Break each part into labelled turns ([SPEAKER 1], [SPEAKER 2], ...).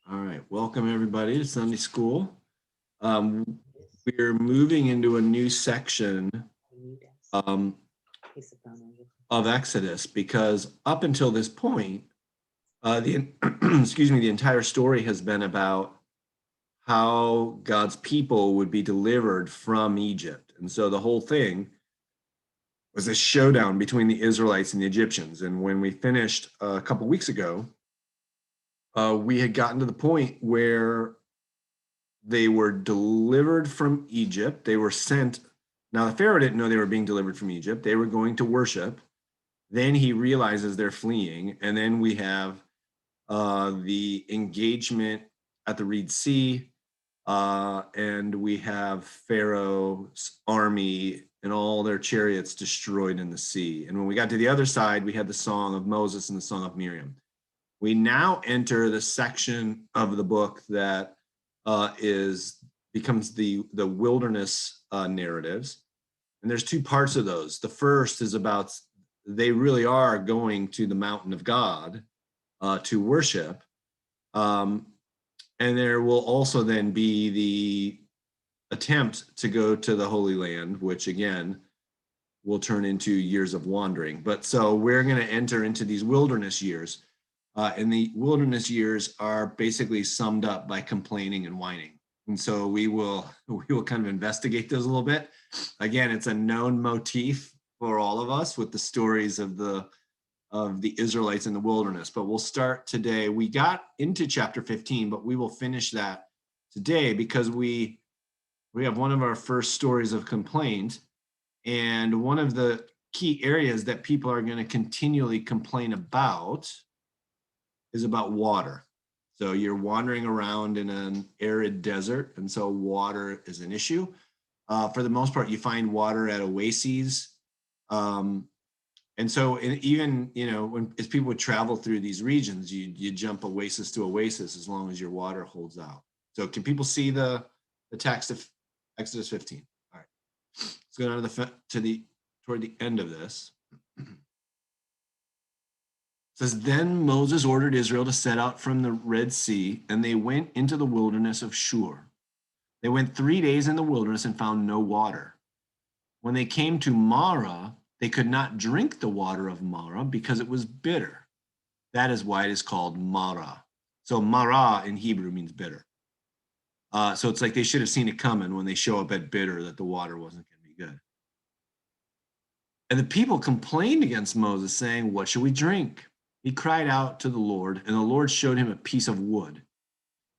[SPEAKER 1] All right, welcome everybody to Sunday School. We're moving into a new section um, of Exodus because up until this point, the the entire story has been about how God's people would be delivered from Egypt, and so the whole thing was a showdown between the Israelites and the Egyptians. And when we finished a couple weeks ago, we had gotten to the point where they were delivered from Egypt. They were sent. Now, the Pharaoh didn't know they were being delivered from Egypt. They were going to worship. Then he realizes they're fleeing. And then we have the engagement at the Red Sea. And we have Pharaoh's army and all their chariots destroyed in the sea. And when we got to the other side, we had the song of Moses and the song of Miriam. We now enter the section of the book that becomes the wilderness narratives, and there's two parts of those. The first is about they really are going to the mountain of God to worship, and there will also then be the attempt to go to the Holy Land, which again will turn into years of wandering. But so we're going to enter into these wilderness years. And the wilderness years are basically summed up by complaining and whining. And so we will kind of investigate those a little bit. Again, it's a known motif for all of us with the stories of the Israelites in the wilderness. But we'll start today. We got into chapter 15, but we will finish that today because we have one of our first stories of complaint. And one of the key areas that people are going to continually complain about is about water. So you're wandering around in an arid desert, and so water is an issue. For the most part, you find water at oases. And so even, as people would travel through these regions, you jump oasis to oasis as long as your water holds out. So can people see the text of Exodus 15? All right. Let's go down toward the end of this. It says, then Moses ordered Israel to set out from the Red Sea, and they went into the wilderness of Shur. They went 3 days in the wilderness and found no water. When they came to Marah, they could not drink the water of Marah because it was bitter. That is why it is called Marah. So Marah in Hebrew means bitter. So it's like they should have seen it coming when they show up at bitter that the water wasn't going to be good. And the people complained against Moses, saying, what should we drink? He cried out to the Lord, and the Lord showed him a piece of wood.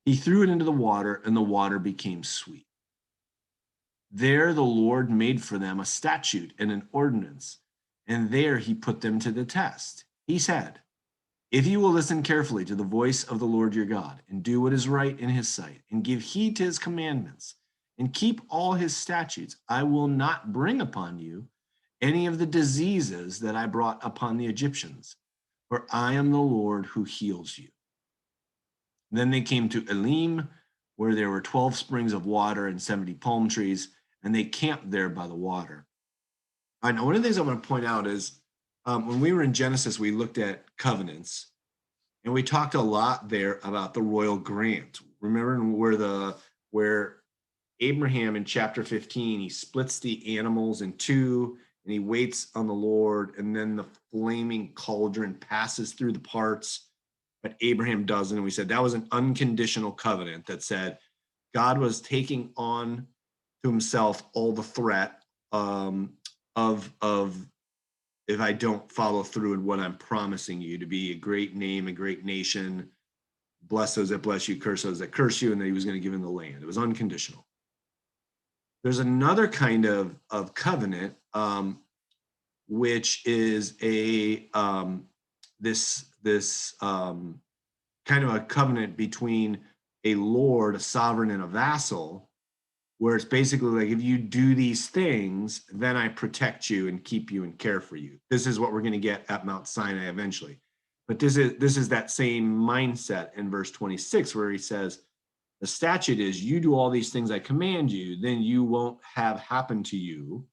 [SPEAKER 1] He threw it into the water, and the water became sweet. There the Lord made for them a statute and an ordinance, and there he put them to the test. He said, if you will listen carefully to the voice of the Lord your God, and do what is right in his sight, and give heed to his commandments, and keep all his statutes, I will not bring upon you any of the diseases that I brought upon the Egyptians, for I am the Lord who heals you. Then they came to Elim, where there were 12 springs of water and 70 palm trees, and they camped there by the water. I know one of the things I want to point out is when we were in Genesis, we looked at covenants, and we talked a lot there about the royal grant. Remember where Abraham in chapter 15, he splits the animals in two, and he waits on the Lord, and then the flaming cauldron passes through the parts, but Abraham doesn't. And we said that was an unconditional covenant that said God was taking on to himself all the threat of if I don't follow through in what I'm promising you, to be a great name, a great nation, bless those that bless you, curse those that curse you, and that he was going to give him the land. It was unconditional. There's another kind of covenant, which is this kind of a covenant between a lord, a sovereign, and a vassal, where it's basically like, if you do these things, then I protect you and keep you and care for you. This is what we're going to get at Mount Sinai eventually. But this is that same mindset in verse 26, where he says, the statute is, you do all these things I command you, then you won't have happen to you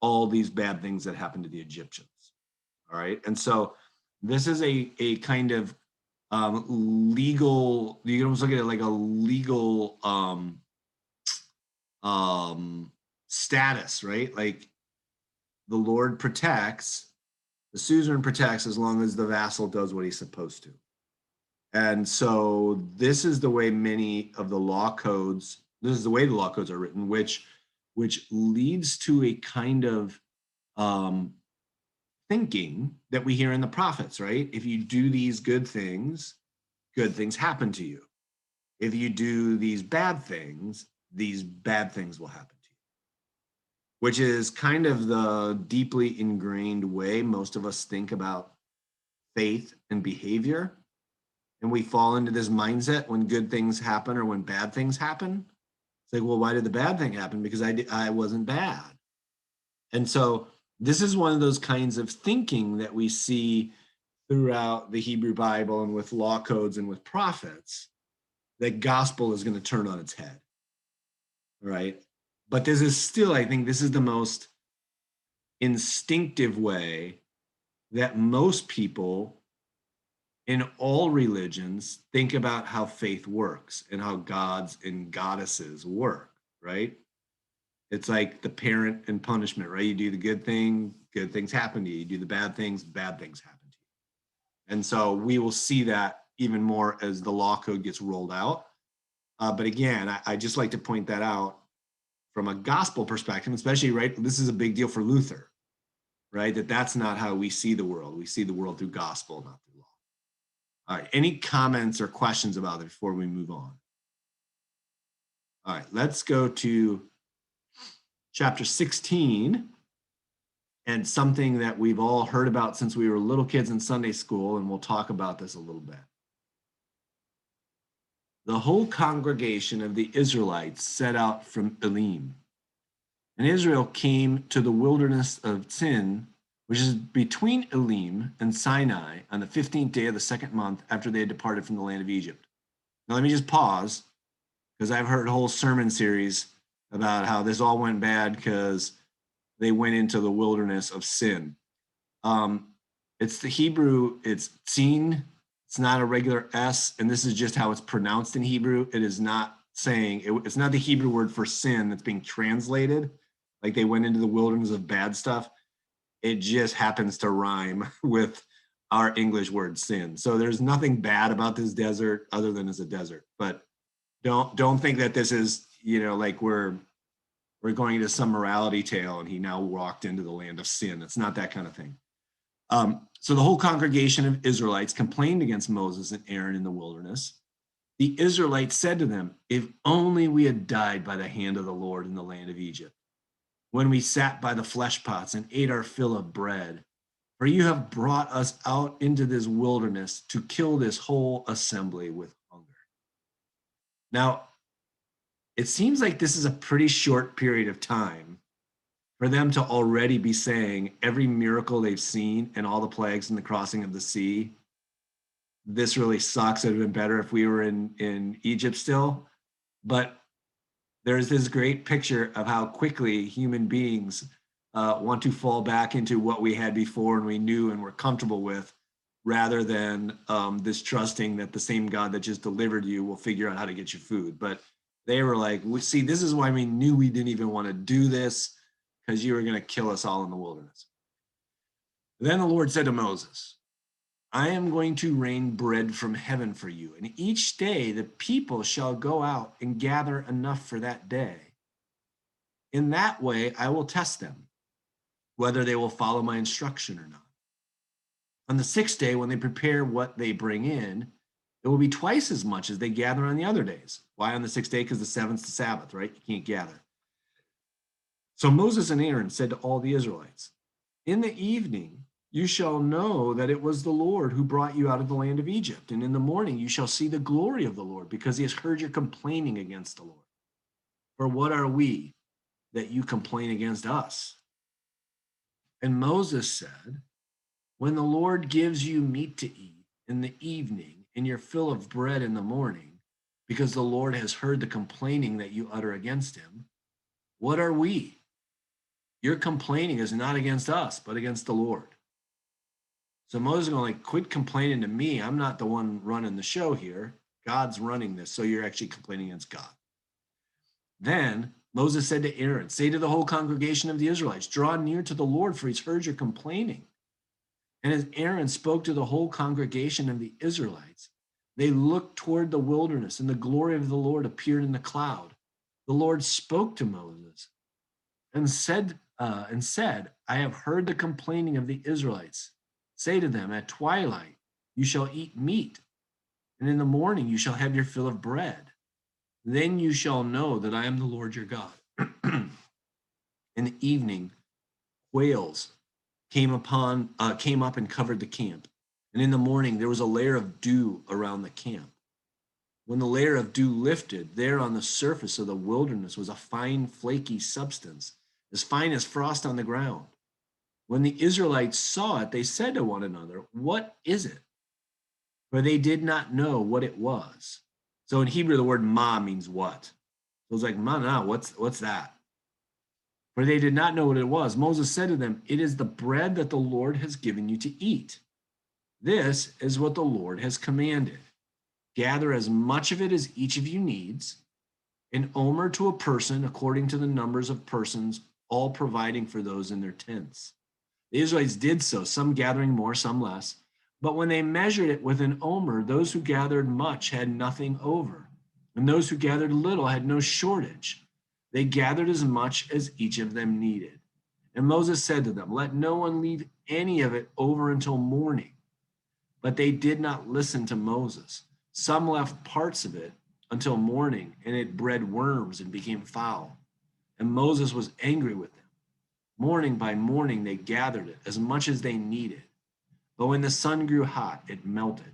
[SPEAKER 1] all these bad things that happened to the Egyptians. All right. And so this is a kind of legal, you can almost look at it like a legal status, right? Like the Lord protects, the suzerain protects as long as the vassal does what he's supposed to. And so this is the way many of the law codes, this is the way the law codes are written, which leads to a kind of thinking that we hear in the prophets, right? If you do these good things happen to you. If you do these bad things will happen to you, which is kind of the deeply ingrained way most of us think about faith and behavior. And we fall into this mindset when good things happen or when bad things happen. It's like, well, why did the bad thing happen? Because I wasn't bad. And so this is one of those kinds of thinking that we see throughout the Hebrew Bible and with law codes and with prophets, that gospel is going to turn on its head, right? But this is still, I think this is the most instinctive way that most people in all religions think about how faith works and how gods and goddesses work, right? It's like the parent and punishment, right? You do the good thing, good things happen to you. You do the bad things happen to you. And so we will see that even more as the law code gets rolled out. But again, I just like to point that out from a gospel perspective, especially, right? This is a big deal for Luther, right? That's not how we see the world. We see the world through gospel, not through law. All right, any comments or questions about it before we move on? All right, let's go to chapter 16, and something that we've all heard about since we were little kids in Sunday school, and we'll talk about this a little bit. The whole congregation of the Israelites set out from Elim, and Israel came to the wilderness of Sin, which is between Elim and Sinai, on the 15th day of the second month after they had departed from the land of Egypt. Now, let me just pause, because I've heard a whole sermon series about how this all went bad because they went into the wilderness of Sin. It's the Hebrew, it's Sin. It's not a regular S, and this is just how it's pronounced in Hebrew. It is not saying, it's not the Hebrew word for sin that's being translated, like they went into the wilderness of bad stuff. It just happens to rhyme with our English word sin. So there's nothing bad about this desert other than it's a desert. But don't think that this is, like we're going into some morality tale and he now walked into the land of sin. It's not that kind of thing. So the whole congregation of Israelites complained against Moses and Aaron in the wilderness. The Israelites said to them, if only we had died by the hand of the Lord in the land of Egypt, when we sat by the flesh pots and ate our fill of bread. For you have brought us out into this wilderness to kill this whole assembly with hunger. Now, it seems like this is a pretty short period of time for them to already be saying every miracle they've seen and all the plagues and the crossing of the sea, this really sucks. It would have been better if we were in Egypt still. But there's this great picture of how quickly human beings want to fall back into what we had before and we knew and were comfortable with, rather than this trusting that the same God that just delivered you will figure out how to get you food. But they were like, see, this is why we knew we didn't even want to do this, because you were going to kill us all in the wilderness. Then the Lord said to Moses, I am going to rain bread from heaven for you, and each day the people shall go out and gather enough for that day. In that way, I will test them, whether they will follow my instruction or not. On the sixth day, when they prepare what they bring in, it will be twice as much as they gather on the other days. Why on the sixth day? Because the seventh's the Sabbath, right? You can't gather. So Moses and Aaron said to all the Israelites, in the evening, you shall know that it was the Lord who brought you out of the land of Egypt. And in the morning, you shall see the glory of the Lord, because he has heard your complaining against the Lord. For what are we that you complain against us? And Moses said, when the Lord gives you meat to eat in the evening and your fill of bread in the morning, because the Lord has heard the complaining that you utter against him, what are we? Your complaining is not against us, but against the Lord. So Moses is going like, quit complaining to me. I'm not the one running the show here. God's running this. So you're actually complaining against God. Then Moses said to Aaron, say to the whole congregation of the Israelites, draw near to the Lord, for he's heard your complaining. And as Aaron spoke to the whole congregation of the Israelites, they looked toward the wilderness, and the glory of the Lord appeared in the cloud. The Lord spoke to Moses and said, I have heard the complaining of the Israelites. Say to them, at twilight you shall eat meat, and in the morning you shall have your fill of bread. Then you shall know that I am the Lord your God. In the evening, quails came up and covered the camp. And in the morning, there was a layer of dew around the camp. When the layer of dew lifted, there on the surface of the wilderness was a fine, flaky substance, as fine as frost on the ground. When the Israelites saw it, they said to one another, what is it? For they did not know what it was. So in Hebrew, the word ma means what? So it's like, mana, what's that? For they did not know what it was. Moses said to them, it is the bread that the Lord has given you to eat. This is what the Lord has commanded. Gather as much of it as each of you needs, an omer to a person according to the numbers of persons, all providing for those in their tents. The Israelites did so, some gathering more, some less. But when they measured it with an omer, those who gathered much had nothing over, and those who gathered little had no shortage. They gathered as much as each of them needed. And Moses said to them, let no one leave any of it over until morning. But they did not listen to Moses. Some left parts of it until morning, and it bred worms and became foul. And Moses was angry with them. Morning by morning, they gathered it as much as they needed. But when the sun grew hot, it melted.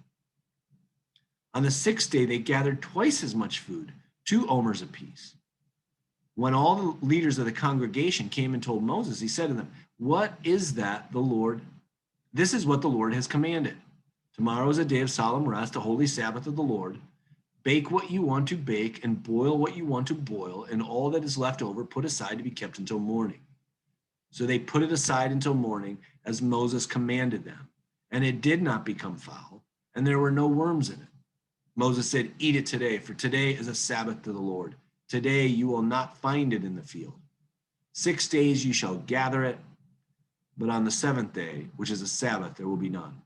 [SPEAKER 1] On the sixth day, they gathered twice as much food, 2 omers apiece. When all the leaders of the congregation came and told Moses, he said to them, what is that the Lord? This is what the Lord has commanded. Tomorrow is a day of solemn rest, a holy Sabbath of the Lord. Bake what you want to bake and boil what you want to boil, and all that is left over put aside to be kept until morning. So they put it aside until morning as Moses commanded them, and it did not become foul, and there were no worms in it. Moses said, eat it today, for today is a Sabbath to the Lord. Today you will not find it in the field. 6 days you shall gather it, but on the 7th day, which is a Sabbath, there will be none.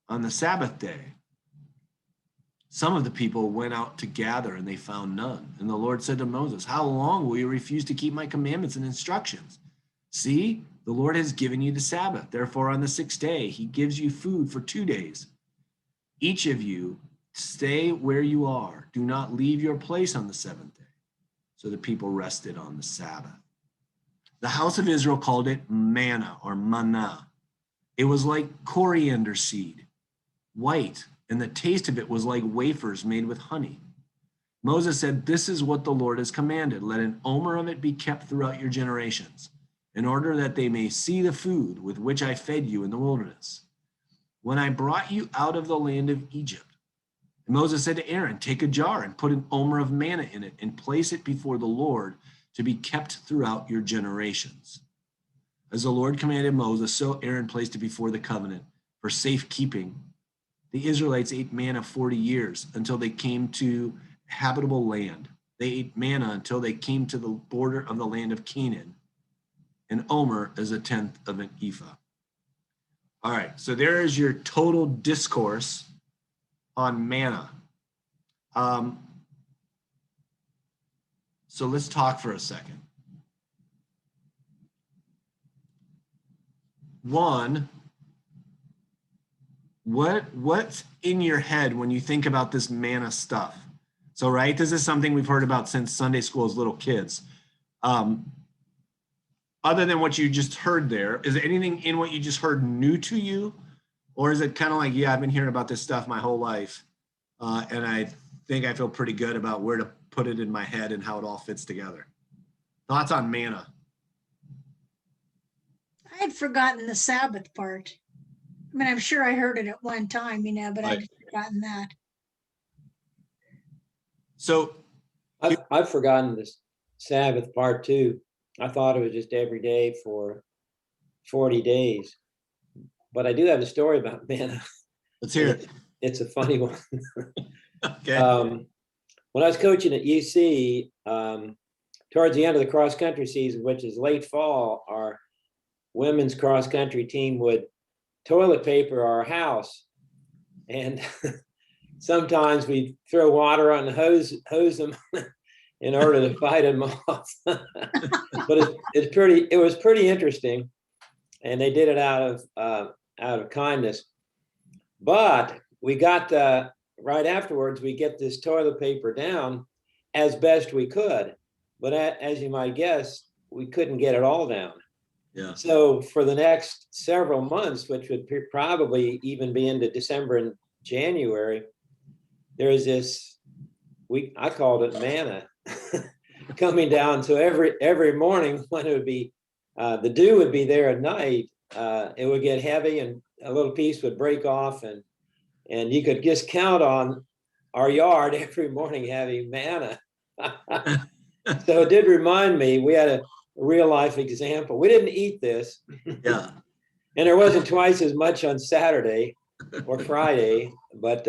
[SPEAKER 1] On the Sabbath day, some of the people went out to gather, and they found none. And the Lord said to Moses, how long will you refuse to keep my commandments and instructions? See, the Lord has given you the Sabbath. Therefore, on the 6th day, he gives you food for 2 days. Each of you stay where you are. Do not leave your place on the 7th day. So the people rested on the Sabbath. The house of Israel called it manna or manna. It was like coriander seed, white, and the taste of it was like wafers made with honey. Moses said, this is what the Lord has commanded. Let an omer of it be kept throughout your generations, in order that they may see the food with which I fed you in the wilderness, when I brought you out of the land of Egypt. And Moses said to Aaron, take a jar and put an omer of manna in it and place it before the Lord to be kept throughout your generations. As the Lord commanded Moses, so Aaron placed it before the covenant for safekeeping. The Israelites ate manna 40 years until they came to habitable land. They ate manna until they came to the border of the land of Canaan. An omer is 1/10 of an ephah. All right, so there is your total discourse on manna. So let's talk for a second. One, what's in your head when you think about this manna stuff? So, right, this is something we've heard about since Sunday school as little kids. Other than what you just heard there, is there anything in what you just heard new to you? Or is it kind of like, yeah, I've been hearing about this stuff my whole life, and I think I feel pretty good about where to put it in my head and how it all fits together? Thoughts on manna?
[SPEAKER 2] I had forgotten the Sabbath part. I mean, I'm sure I heard it at one time, but
[SPEAKER 1] Right.
[SPEAKER 2] I'd forgotten that.
[SPEAKER 1] So
[SPEAKER 3] I've forgotten this Sabbath part too. I thought it was just every day for 40 days, but I do have a story about manna.
[SPEAKER 1] Let's hear it.
[SPEAKER 3] It's a funny one.
[SPEAKER 1] Okay.
[SPEAKER 3] When I was coaching at UC, towards the end of the cross country season, which is late fall, our women's cross country team would toilet paper our house, and sometimes we throw water on the hose them in order to fight them off. But it was pretty interesting, and they did it out of kindness. But we got right afterwards, we get this toilet paper down as best we could, but as you might guess, we couldn't get it all down.
[SPEAKER 1] Yeah.
[SPEAKER 3] So for the next several months, which would probably even be into December and January, there is this, I called it manna, coming down. So every morning when it would be, the dew would be there at night, it would get heavy and a little piece would break off, and you could just count on our yard every morning having manna. So it did remind me, we had a real life example. We didn't eat this.
[SPEAKER 1] Yeah.
[SPEAKER 3] And there wasn't twice as much on Saturday or Friday, but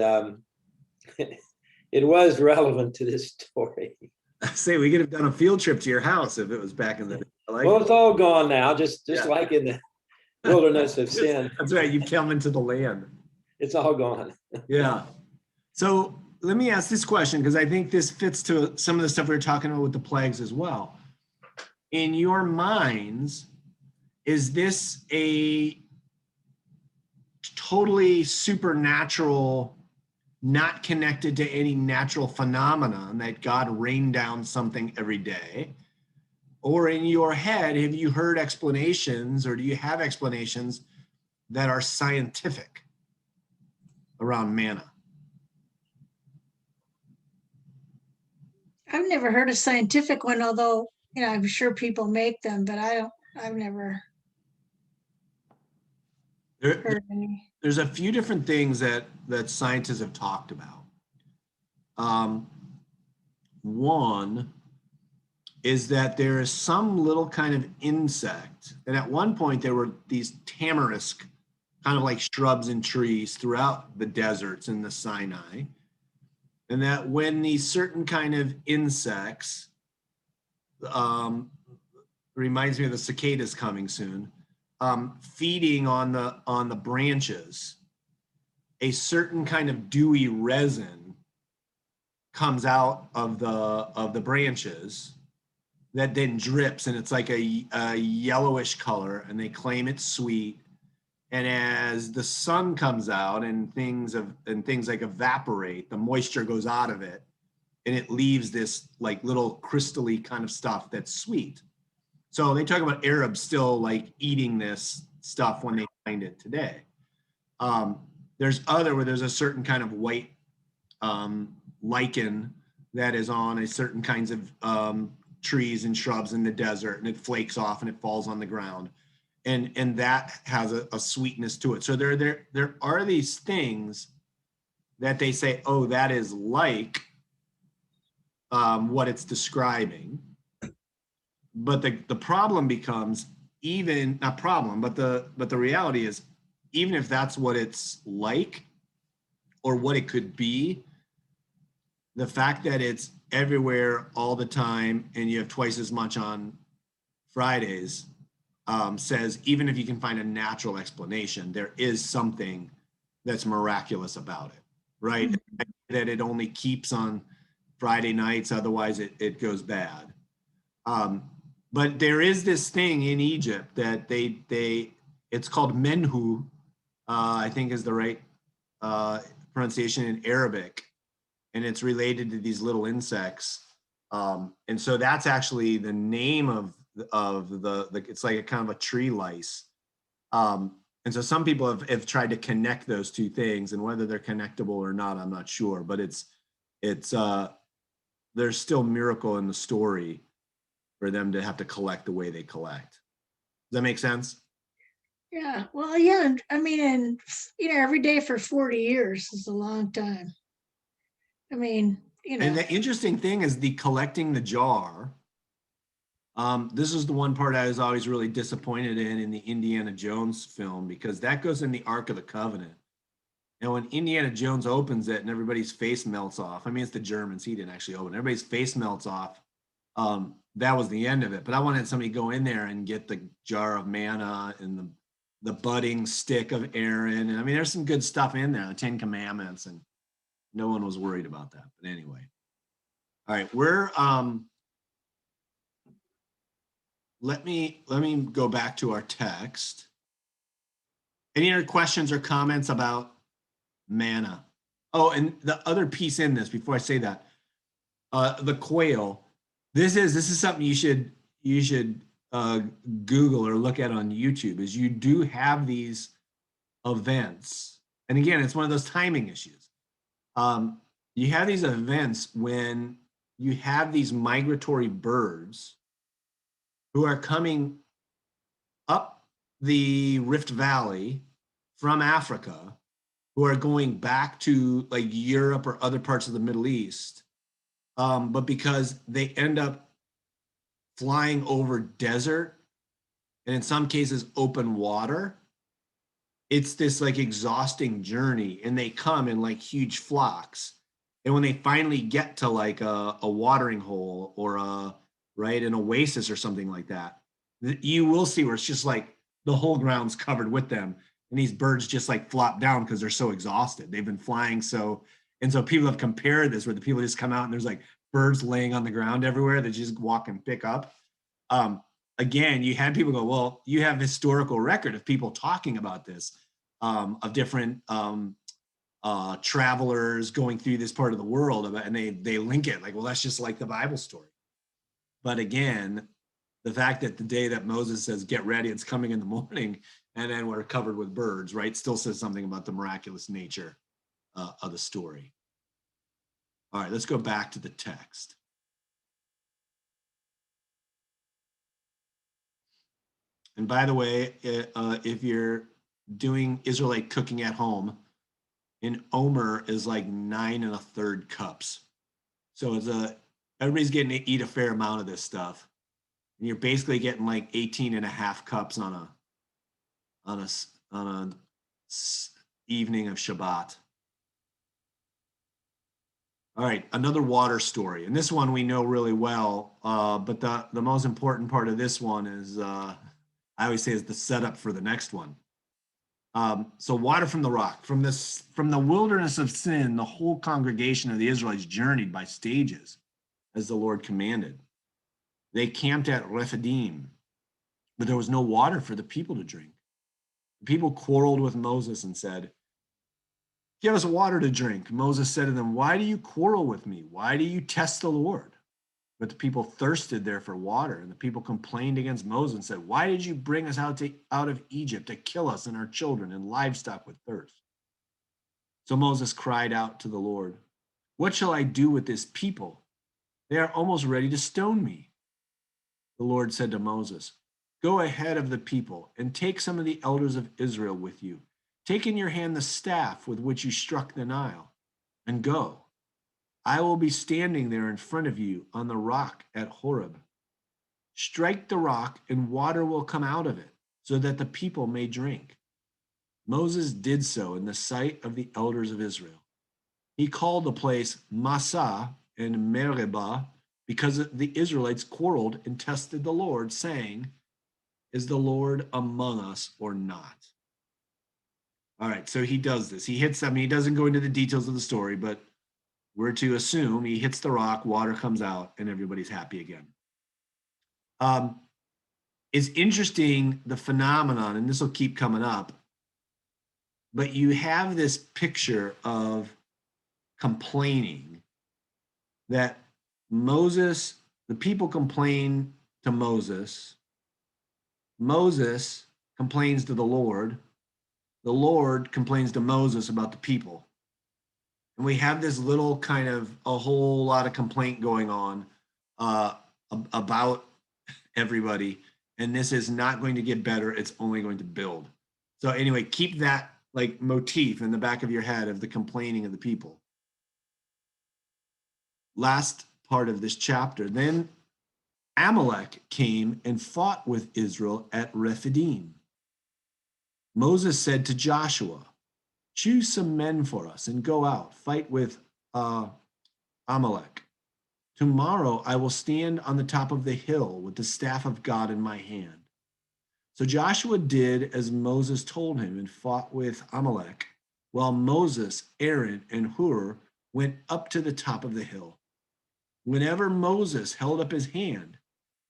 [SPEAKER 3] it was relevant to this story.
[SPEAKER 1] I say we could have done a field trip to your house if it was back in the day.
[SPEAKER 3] Well, it's all gone now, just like in the wilderness of sin.
[SPEAKER 1] That's right. You've come into the land.
[SPEAKER 3] It's all gone.
[SPEAKER 1] Yeah. So let me ask this question, because I think this fits to some of the stuff we were talking about with the plagues as well. In your minds, is this a totally supernatural, not connected to any natural phenomenon that God rained down something every day? Or in your head, have you heard explanations, or do you have explanations that are scientific around manna?
[SPEAKER 2] I've never heard a scientific one, although, I'm sure people make them, but I've never heard any.
[SPEAKER 1] There's a few different things that scientists have talked about. One is that there is some little kind of insect, and at one point there were these tamarisk, kind of like shrubs and trees throughout the deserts in the Sinai, and that when these certain kind of insects, reminds me of the cicadas coming soon, feeding on the branches, a certain kind of dewy resin comes out of the branches that then drips, and it's like a yellowish color, and they claim it's sweet. And as the sun comes out and things like evaporate, the moisture goes out of it, and it leaves this like little crystally kind of stuff that's sweet. So they talk about Arabs still like eating this stuff when they find it today. There's where there's a certain kind of white lichen that is on a certain kinds of trees and shrubs in the desert, and it flakes off and it falls on the ground. And that has a sweetness to it. So there are these things that they say, oh, that is like what it's describing. But the problem becomes, not problem, but the reality is, even if that's what it's like or what it could be, the fact that it's everywhere all the time and you have twice as much on Fridays says even if you can find a natural explanation, there is something that's miraculous about it, right? Mm-hmm. That it only keeps on Friday nights, otherwise it goes bad. But there is this thing in Egypt that it's called menhu, I think is the right pronunciation in Arabic, and it's related to these little insects. And so that's actually the name of the it's like a kind of a tree lice. And so some people have tried to connect those two things, and whether they're connectable or not, I'm not sure, but it's there's still miracle in the story for them to have to collect the way they collect. Does that make sense?
[SPEAKER 2] Yeah, well, yeah, I mean, and every day for 40 years is a long time. I mean,
[SPEAKER 1] And the interesting thing is the collecting the jar This is the one part I was always really disappointed in the Indiana Jones film, because that goes in the Ark of the Covenant. And when Indiana Jones opens it and everybody's face melts off, I mean, it's the Germans, he didn't actually open it. Everybody's face melts off. That was the end of it. But I wanted somebody to go in there and get the jar of manna and the budding stick of Aaron. And I mean, there's some good stuff in there, the Ten Commandments, and no one was worried about that. But anyway. All right, let me go back to our text. Any other questions or comments about manna? Oh, and the other piece in this, before I say that, the quail. This is something you should Google or look at on YouTube. Is you do have these events, and again, it's one of those timing issues. You have these events when you have these migratory birds who are coming up the Rift Valley from Africa, who are going back to like Europe or other parts of the Middle East. But because they end up flying over desert and in some cases open water, it's this like exhausting journey, and they come in like huge flocks. And when they finally get to like a watering hole or an oasis or something like that, you will see where it's just like the whole ground's covered with them, and these birds just like flop down because they're so exhausted. They've been flying so, and so people have compared this where the people just come out and there's like birds laying on the ground everywhere that you just walk and pick up. Again, you had people go, well, you have historical record of people talking about this, of different travelers going through this part of the world, and they link it like, well, that's just like the Bible story. But again, the fact that the day that Moses says, get ready, it's coming in the morning, and then we're covered with birds, right, still says something about the miraculous nature of the story. All right, let's go back to the text. And by the way, if you're doing Israelite cooking at home, an omer is like 9 1/3 cups. So everybody's getting to eat a fair amount of this stuff. And you're basically getting like 18 1/2 cups on a evening of Shabbat. All right, another water story. And this one we know really well, but the most important part of this one is, I always say, is the setup for the next one. So water from the rock, from the wilderness of sin, the whole congregation of the Israelites journeyed by stages as the Lord commanded. They camped at Rephidim, but there was no water for the people to drink. The people quarreled with Moses and said, give us water to drink. Moses said to them, why do you quarrel with me? Why do you test the Lord? But the people thirsted there for water, and the people complained against Moses and said, why did you bring us out of Egypt to kill us and our children and livestock with thirst? So Moses cried out to the Lord, what shall I do with this people? They are almost ready to stone me. The Lord said to Moses, go ahead of the people and take some of the elders of Israel with you. Take in your hand the staff with which you struck the Nile, and go. I will be standing there in front of you on the rock at Horeb. Strike the rock, and water will come out of it, so that the people may drink. Moses did so in the sight of the elders of Israel. He called the place Massah and Meribah, because the Israelites quarreled and tested the Lord, saying, is the Lord among us or not? All right, so he does this. He hits them. He doesn't go into the details of the story, but we're to assume he hits the rock, water comes out, and everybody's happy again. It's interesting, the phenomenon, and this will keep coming up, but you have this picture of complaining that Moses, the people complain to Moses. Moses complains to the Lord complains to Moses about the people. And we have this little kind of a whole lot of complaint going on about everybody. And this is not going to get better. It's only going to build. So anyway, keep that like motif in the back of your head of the complaining of the people. Last part of this chapter. Then Amalek came and fought with Israel at Rephidim. Moses said to Joshua, choose some men for us and go out, fight with Amalek. Tomorrow I will stand on the top of the hill with the staff of God in my hand. So Joshua did as Moses told him and fought with Amalek, while Moses, Aaron, and Hur went up to the top of the hill. Whenever Moses held up his hand,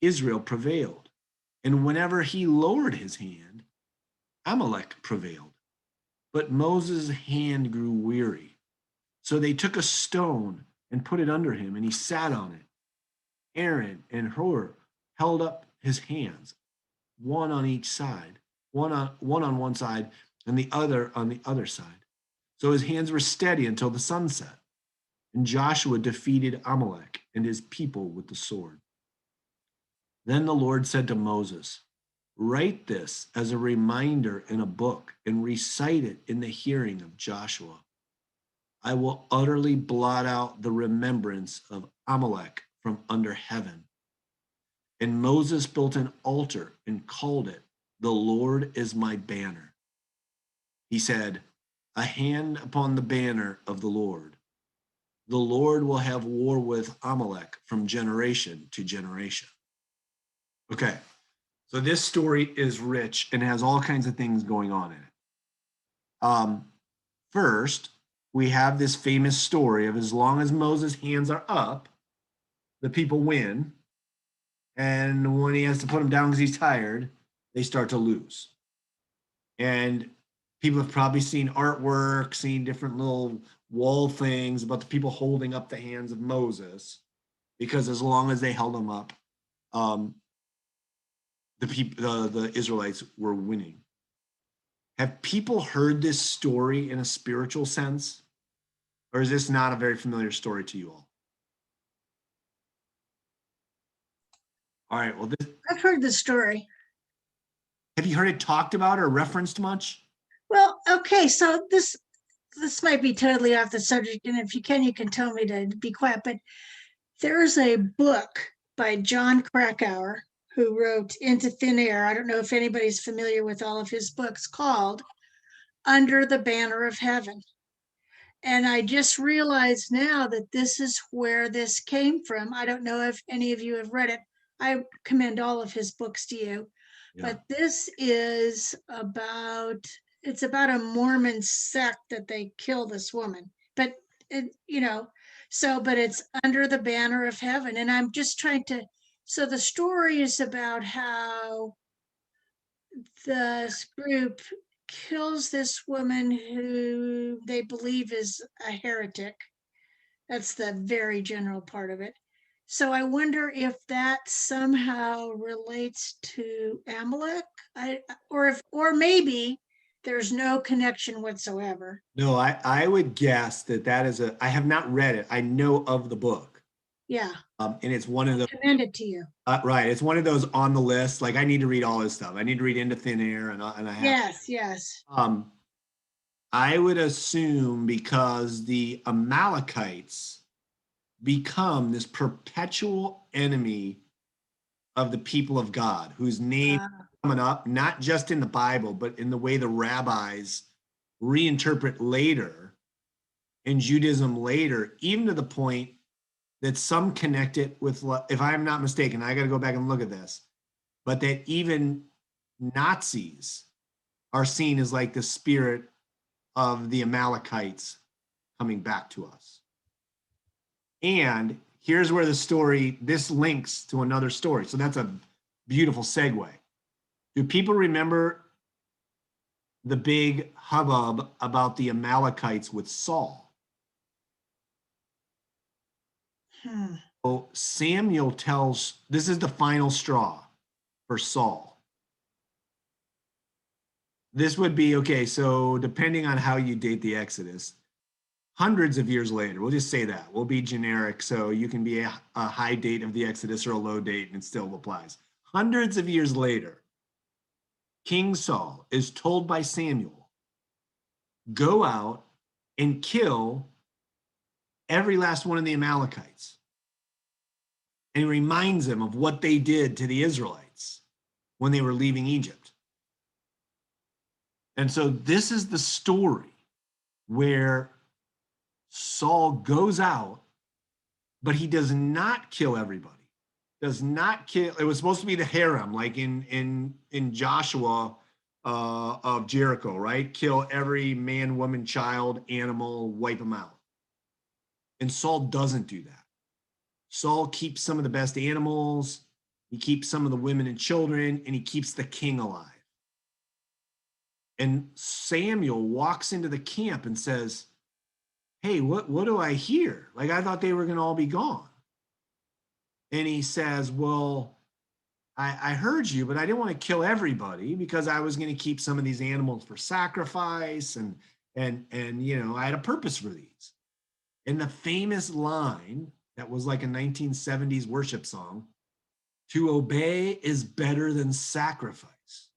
[SPEAKER 1] Israel prevailed. And whenever he lowered his hand, Amalek prevailed. But Moses' hand grew weary. So they took a stone and put it under him, and he sat on it. Aaron and Hur held up his hands, one on each side, one on one side, and the other on the other side. So his hands were steady until the sun set. And Joshua defeated Amalek and his people with the sword. Then the Lord said to Moses, write this as a reminder in a book and recite it in the hearing of Joshua. I will utterly blot out the remembrance of Amalek from under heaven. And Moses built an altar and called it, the Lord is my banner. He said, a hand upon the banner of the Lord. The Lord will have war with Amalek from generation to generation. Okay, so this story is rich and has all kinds of things going on in it. First, we have this famous story of as long as Moses' hands are up, the people win. And when he has to put them down because he's tired, they start to lose. And people have probably seen artwork, seen different little wall things about the people holding up the hands of Moses, because as long as they held them up, the Israelites were winning. Have people heard this story in a spiritual sense? Or is this not a very familiar story to you all? All right, well,
[SPEAKER 2] I've heard the story.
[SPEAKER 1] have you heard it talked about or referenced much?
[SPEAKER 2] Well, okay, so this might be totally off the subject, and if you can tell me to be quiet, but there's a book by John Krakauer who wrote Into Thin Air. I don't know if anybody's familiar with all of his books, called Under the Banner of Heaven. And I just realized now that this is where this came from. I don't know if any of you have read it. I commend all of his books to you.
[SPEAKER 1] Yeah.
[SPEAKER 2] But this is it's about a Mormon sect that they kill this woman. But but it's Under the Banner of Heaven. And I'm just trying to, so the story is about how this group kills this woman who they believe is a heretic. That's the very general part of it. So I wonder if that somehow relates to Amalek, or maybe there's no connection whatsoever.
[SPEAKER 1] No, I would guess that is I have not read it. I know of the book.
[SPEAKER 2] Yeah.
[SPEAKER 1] And it's one of the,
[SPEAKER 2] Commend it to you.
[SPEAKER 1] right. It's one of those on the list. Like I need to read all this stuff. I need to read Into Thin Air and I have.
[SPEAKER 2] Yes.
[SPEAKER 1] I would assume because the Amalekites become this perpetual enemy of the people of God, whose name coming up, not just in the Bible, but in the way the rabbis reinterpret later in Judaism later, even to the point that some connect it with, if I'm not mistaken, I got to go back and look at this, but that even Nazis are seen as like the spirit of the Amalekites coming back to us. And here's where this links to another story. So that's a beautiful segue. Do people remember the big hubbub about the Amalekites with Saul? So Samuel tells, this is the final straw for Saul. This would be, okay, so depending on how you date the Exodus, hundreds of years later, we'll just say that, we'll be generic, so you can be a high date of the Exodus or a low date and it still applies. Hundreds of years later, King Saul is told by Samuel, go out and kill every last one of the Amalekites. And he reminds them of what they did to the Israelites when they were leaving Egypt. And so this is the story where Saul goes out, but he does not kill everybody. Does not kill. It was supposed to be the harem, like in Joshua of Jericho, right? Kill every man, woman, child, animal, wipe them out. And Saul doesn't do that. Saul keeps some of the best animals. He keeps some of the women and children, and he keeps the king alive. And Samuel walks into the camp and says, hey, what do I hear? Like, I thought they were going to all be gone. And he says, well, I heard you, but I didn't want to kill everybody because I was going to keep some of these animals for sacrifice, and you know, I had a purpose for these. And the famous line that was like a 1970s worship song, to obey is better than sacrifice.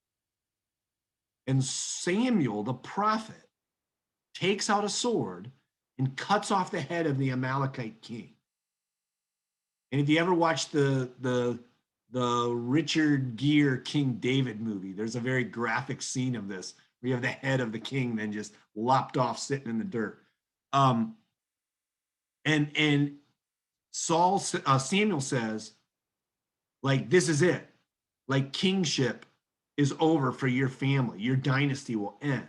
[SPEAKER 1] And Samuel, the prophet, takes out a sword and cuts off the head of the Amalekite king. And if you ever watch the Richard Gere King David movie, there's a very graphic scene of this where you have the head of the king then just lopped off sitting in the dirt. And Samuel says, like, this is it. Like, kingship is over for your family. Your dynasty will end.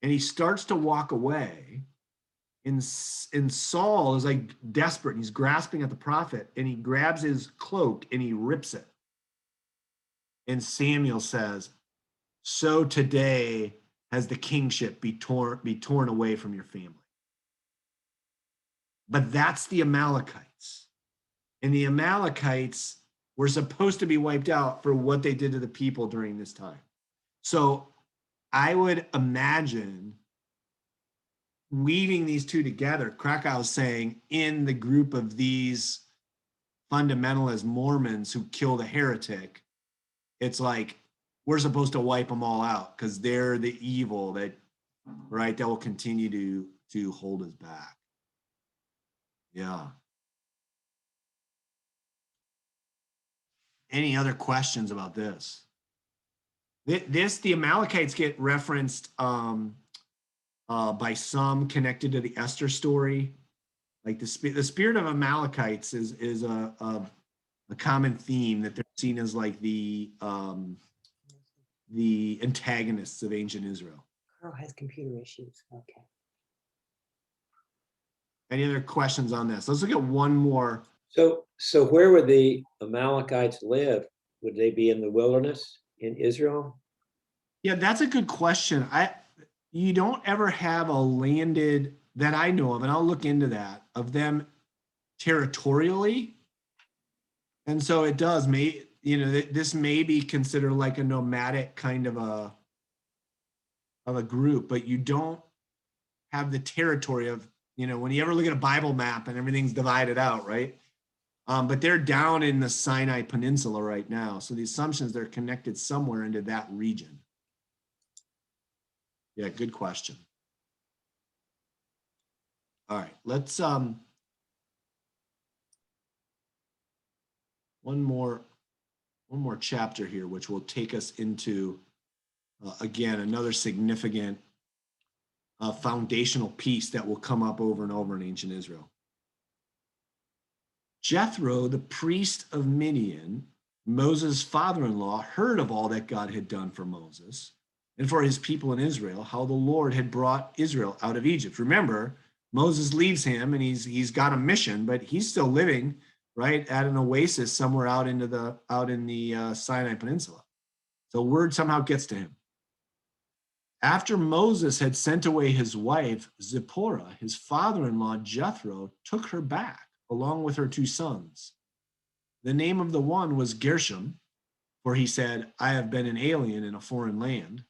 [SPEAKER 1] And he starts to walk away. And Saul is like desperate. And he's grasping at the prophet, and he grabs his cloak and he rips it. And Samuel says, so today has the kingship be torn away from your family. But that's the Amalekites. And the Amalekites were supposed to be wiped out for what they did to the people during this time. So I would imagine weaving these two together, Krakau's saying, in the group of these fundamentalist Mormons who kill the heretic, it's like we're supposed to wipe them all out because they're the evil that, right, that will continue to hold us back. Yeah. Any other questions about this? The Amalekites get referenced by some connected to the Esther story. Like the spirit of Amalekites is a common theme that they're seen as like the antagonists of ancient Israel.
[SPEAKER 4] Carl has computer issues. Okay.
[SPEAKER 1] Any other questions on this? Let's look at one more.
[SPEAKER 3] So where would the Amalekites live? Would they be in the wilderness in Israel?
[SPEAKER 1] Yeah, that's a good question. You don't ever have a landed that I know of, and I'll look into that, of them territorially. And so it does this may be considered like a nomadic kind of a group, but you don't have the territory of, when you ever look at a Bible map and everything's divided out, right? But they're down in the Sinai Peninsula right now. So the assumption is they're connected somewhere into that region. Yeah, good question. All right, let's one more chapter here, which will take us into again another significant foundational piece that will come up over and over in ancient Israel. Jethro, the priest of Midian, Moses' father-in-law, heard of all that God had done for Moses and for his people in Israel, how the Lord had brought Israel out of Egypt. Remember, Moses leaves him and he's got a mission, but he's still living right at an oasis somewhere out in the Sinai Peninsula. So word somehow gets to him. After Moses had sent away his wife, Zipporah, his father-in-law, Jethro, took her back along with her two sons. The name of the one was Gershom, for he said, I have been an alien in a foreign land.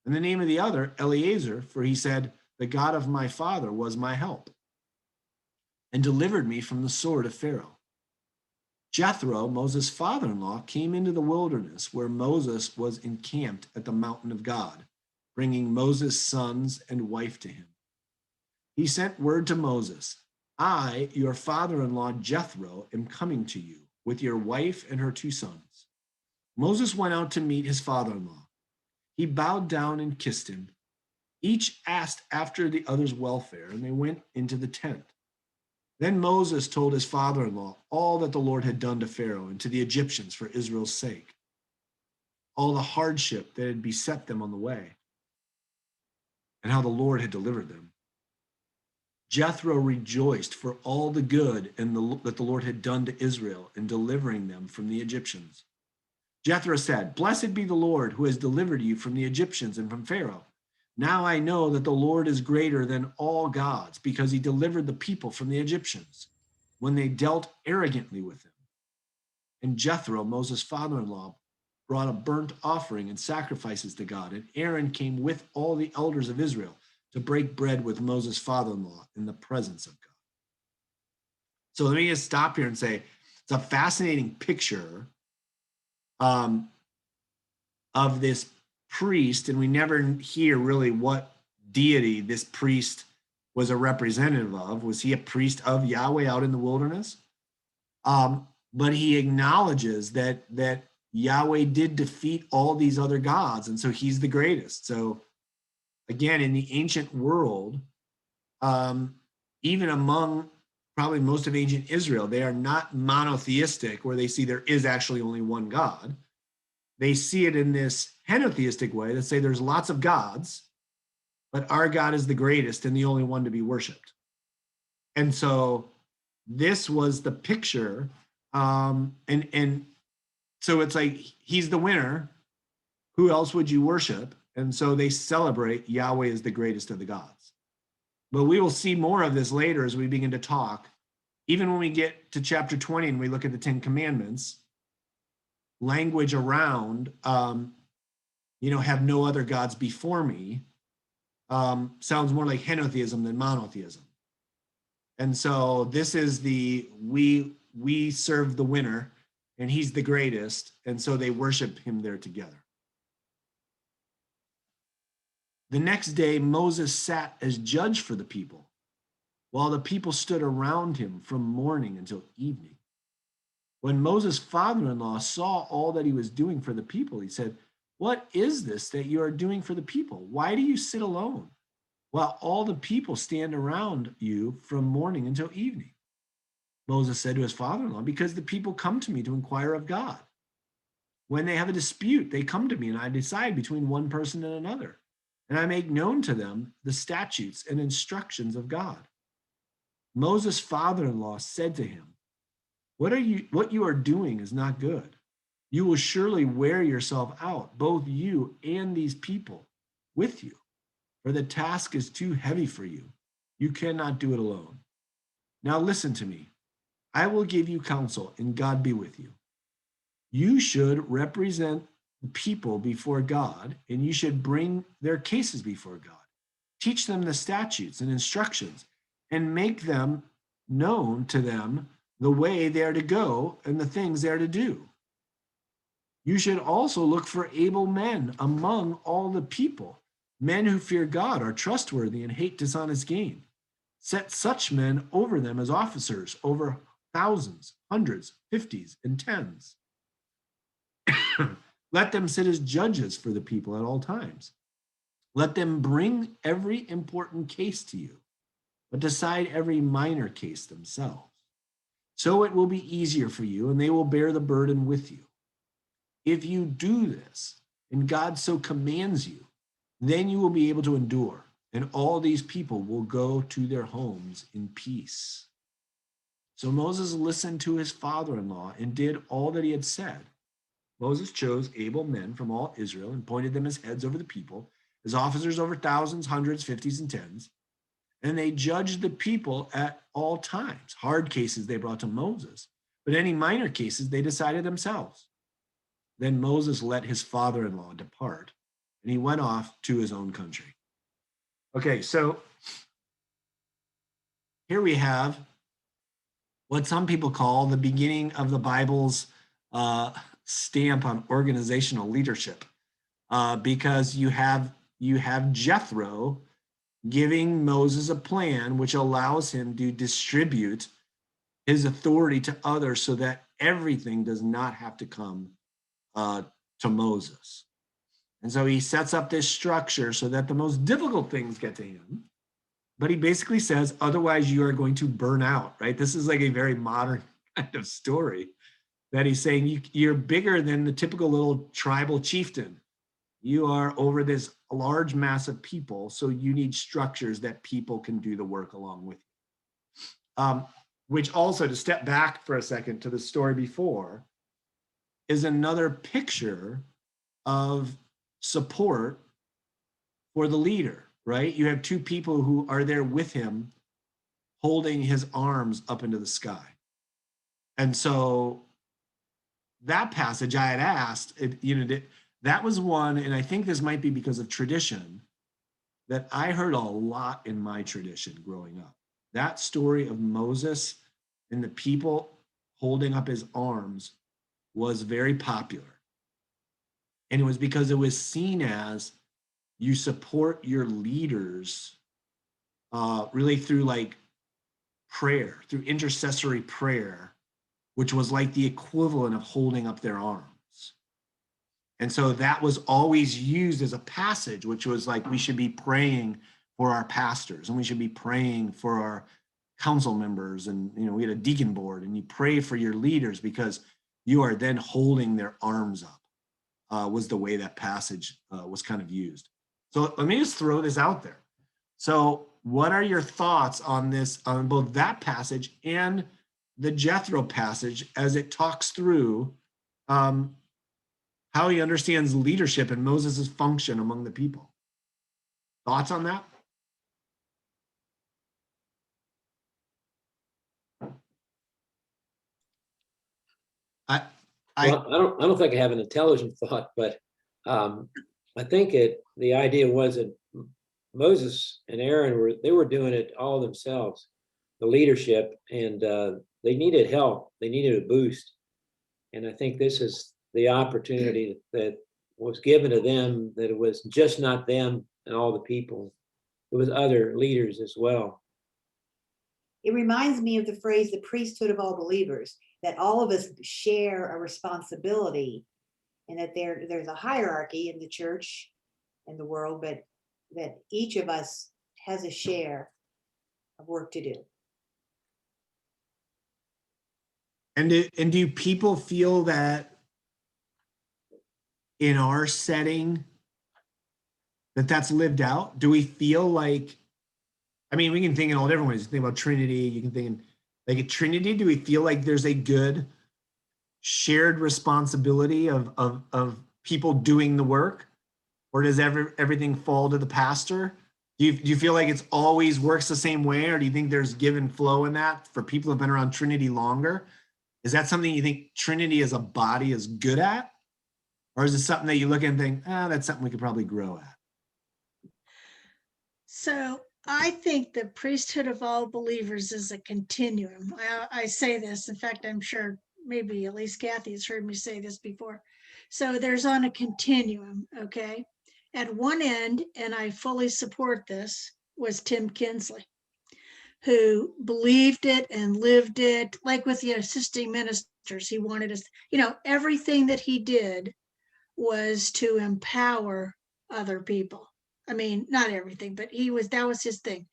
[SPEAKER 1] And the name of the other, Eleazar, for he said, the God of my father was my help and delivered me from the sword of Pharaoh. Jethro, Moses' father-in-law, came into the wilderness where Moses was encamped at the mountain of God, bringing Moses' sons and wife to him. He sent word to Moses, I, your father-in-law Jethro, am coming to you with your wife and her 2 sons. Moses went out to meet his father-in-law. He bowed down and kissed him. Each asked after the other's welfare, and they went into the tent. Then Moses told his father-in-law all that the Lord had done to Pharaoh and to the Egyptians for Israel's sake, all the hardship that had beset them on the way, and how the Lord had delivered them. Jethro rejoiced for all the good that the Lord had done to Israel in delivering them from the Egyptians. Jethro said, "Blessed be the Lord who has delivered you from the Egyptians and from Pharaoh. Now I know that the Lord is greater than all gods because he delivered the people from the Egyptians when they dealt arrogantly with him." And Jethro, Moses' father-in-law, brought a burnt offering and sacrifices to God. And Aaron came with all the elders of Israel to break bread with Moses' father-in-law in the presence of God. So let me just stop here and say it's a fascinating picture of this priest, and we never hear really what deity this priest was a representative of. Was he a priest of Yahweh out in the wilderness? But he acknowledges that Yahweh did defeat all these other gods, and so he's the greatest. So again, in the ancient world, even among probably most of ancient Israel, they are not monotheistic where they see there is actually only one God. They see it in this henotheistic way that say there's lots of gods, but our God is the greatest and the only one to be worshiped. And so this was the picture. And so it's like, he's the winner. Who else would you worship? And so they celebrate Yahweh as the greatest of the gods. But we will see more of this later as we begin to talk. Even when we get to chapter 20 and we look at the 10 Commandments, language around, have no other gods before me, sounds more like henotheism than monotheism. And so this is we serve the winner and he's the greatest. And so they worship him there together. The next day, Moses sat as judge for the people, while the people stood around him from morning until evening. When Moses' father-in-law saw all that he was doing for the people, he said, "What is this that you are doing for the people? Why do you sit alone while all the people stand around you from morning until evening?" Moses said to his father-in-law, "Because the people come to me to inquire of God. When they have a dispute, they come to me and I decide between one person and another. And I make known to them the statutes and instructions of God." Moses' father-in-law said to him, What you are doing is not good. You will surely wear yourself out, both you and these people with you, for the task is too heavy for you. You cannot do it alone. Now listen to me. I will give you counsel, and God be with you. You should represent the people before God, and you should bring their cases before God. Teach them the statutes and instructions, and make them known to them the way they are to go and the things they are to do. You should also look for able men among all the people, men who fear God, are trustworthy, and hate dishonest gain. Set such men over them as officers over thousands, hundreds, fifties, and tens. Let them sit as judges for the people at all times. Let them bring every important case to you, but decide every minor case themselves. So it will be easier for you, and they will bear the burden with you. If you do this, and God so commands you, then you will be able to endure, and all these people will go to their homes in peace. So Moses listened to his father-in-law and did all that he had said. Moses chose able men from all Israel and appointed them as heads over the people, as officers over thousands, hundreds, fifties, and tens. And they judged the people at all times. Hard cases they brought to Moses, but any minor cases they decided themselves. Then Moses let his father-in-law depart, and he went off to his own country. Okay, so here we have what some people call the beginning of the Bible's stamp on organizational leadership, because you have Jethro giving Moses a plan which allows him to distribute his authority to others so that everything does not have to come to Moses. And so he sets up this structure so that the most difficult things get to him. But he basically says, otherwise you are going to burn out, right? This is like a very modern kind of story that he's saying you're bigger than the typical little tribal chieftain. You are over this large mass of people, so you need structures that people can do the work along with you. Which also, to step back for a second to the story before, is another picture of support for the leader, right? You have two people who are there with him, holding his arms up into the sky. And so that passage I had asked, that was one, and I think this might be because of tradition, that I heard a lot in my tradition growing up. That story of Moses and the people holding up his arms was very popular. And it was because it was seen as you support your leaders really through like prayer, through intercessory prayer, which was like the equivalent of holding up their arms. And so that was always used as a passage, which was like, we should be praying for our pastors and we should be praying for our council members. And, we had a deacon board, and you pray for your leaders because you are then holding their arms up, was the way that passage was kind of used. So let me just throw this out there. So what are your thoughts on this, on both that passage and the Jethro passage as it talks through how he understands leadership and Moses' function among the people? Thoughts on that?
[SPEAKER 3] Well, I don't think I have an intelligent thought, but I think the idea was that Moses and Aaron were doing it all themselves, the leadership, and they needed help. They needed a boost. And I think this is the opportunity that was given to them, that it was just not them and all the people. It was other leaders as well.
[SPEAKER 4] It reminds me of the phrase, the priesthood of all believers, that all of us share a responsibility, and that there's a hierarchy in the church and the world, but that each of us has a share of work to do.
[SPEAKER 1] And do people feel that in our setting that that's lived out? Do we feel like, we can think in all different ways. You think about Trinity, you can think in, like at Trinity, do we feel like there's a good shared responsibility of people doing the work? Or does everything fall to the pastor? Do you feel like it's always works the same way? Or do you think there's give and flow in that for people who have been around Trinity longer? Is that something you think Trinity as a body is good at? Or is it something that you look at and think, that's something we could probably grow at?
[SPEAKER 2] So I think the priesthood of all believers is a continuum. I say this, in fact, I'm sure maybe at least Kathy has heard me say this before. So there's on a continuum, okay? At one end, and I fully support this, was Tim Kinsley, who believed it and lived it, like with the assisting ministers. He wanted us, everything that he did was to empower other people. Not everything, but that was his thing.